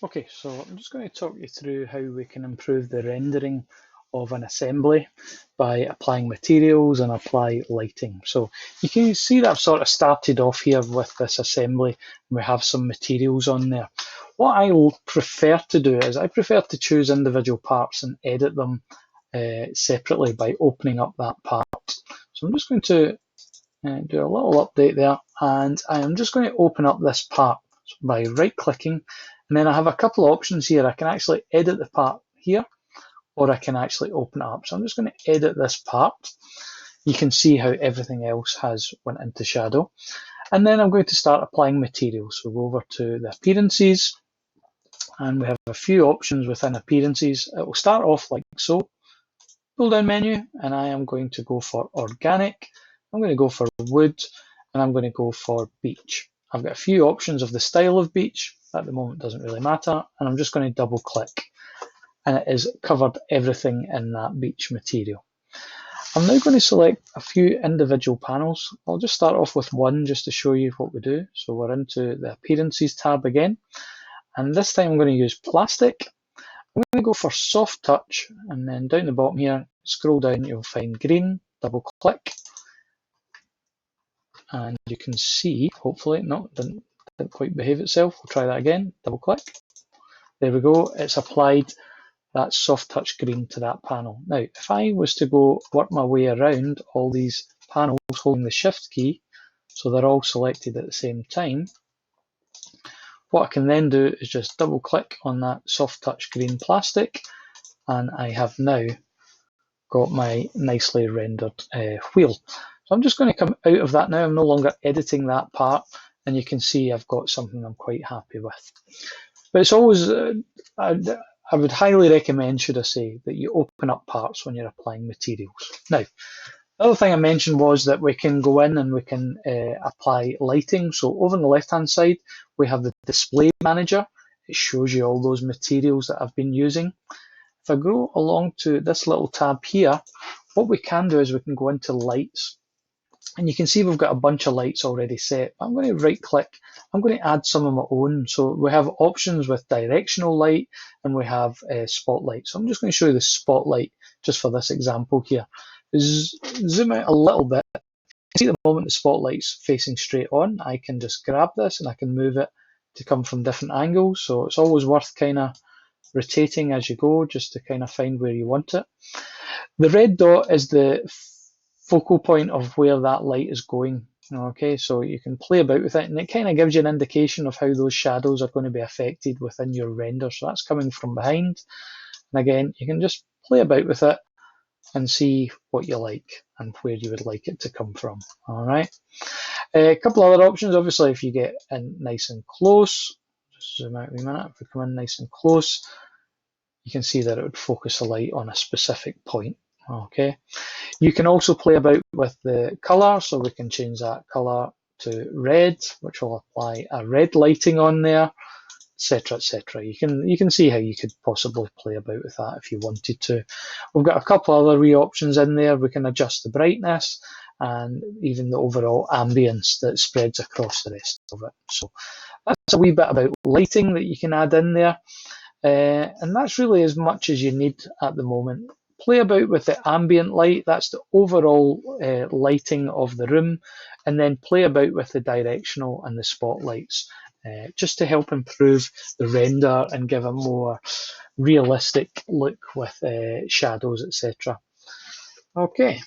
Okay, so I'm just going to talk you through how we can improve the rendering of an assembly by applying materials and apply lighting. So you can see that I've sort of started off here with this assembly and we have some materials on there. What I prefer to do is I prefer to choose individual parts and edit them separately by opening up that part. So I'm just going to do a little update there, and I am just going to open up this part by right clicking, and then I have a couple of options here. I can actually edit the part here, or I can actually open it up. So I'm just going to edit this part. You can see how everything else has went into shadow, and then I'm going to start applying materials. So we'll go over to the appearances, and we have a few options within appearances. It will start off like so. Pull down menu, and I am going to go for organic. I'm going to go for wood, and I'm going to go for beach. I've got a few options of the style of beach. At the moment, it doesn't really matter. And I'm just going to double click, and it has covered everything in that beach material. I'm now going to select a few individual panels. I'll just start off with one just to show you what we do. So we're into the appearances tab again. And this time I'm going to use plastic. I'm going to go for soft touch, and then down the bottom here, scroll down, you'll find green, double click, and you can see, hopefully, no, it didn't quite behave itself. We'll try that again, double click. There we go, it's applied that soft touch green to that panel. Now, if I was to go work my way around all these panels holding the shift key, so they're all selected at the same time, what I can then do is just double click on that soft touch green plastic, and I have now got my nicely rendered wheel. So I'm just going to come out of that now. I'm no longer editing that part, and you can see I've got something I'm quite happy with. But it's always, I would highly recommend, should I say, that you open up parts when you're applying materials. Now, the other thing I mentioned was that we can go in and we can apply lighting. So over on the left-hand side, we have the display manager. It shows you all those materials that I've been using. If I go along to this little tab here, what we can do is we can go into lights. And you can see we've got a bunch of lights already set. I'm going to right click. I'm going to add some of my own. So we have options with directional light and we have spotlight. So I'm just going to show you the spotlight just for this example here. Zoom out a little bit. You see at the moment the spotlight's facing straight on. I can just grab this and I can move it to come from different angles. So it's always worth kind of rotating as you go just to kind of find where you want it. The red dot is the focal point of where that light is going. Okay, so you can play about with it, and it kind of gives you an indication of how those shadows are going to be affected within your render. So that's coming from behind. And again, you can just play about with it and see what you like and where you would like it to come from. All right. A couple other options, obviously, if you get in nice and close, just zoom out a minute. If we come in nice and close, you can see that it would focus the light on a specific point. Okay. You can also play about with the color, so we can change that color to red, which will apply a red lighting on there, etc., etc. You can see how you could possibly play about with that if you wanted to. We've got a couple other wee options in there. We can adjust the brightness and even the overall ambience that spreads across the rest of it. So that's a wee bit about lighting that you can add in there. And that's really as much as you need at the moment. Play about with the ambient light, that's the overall lighting of the room, and then play about with the directional and the spotlights, just to help improve the render and give a more realistic look with shadows, etc. Okay.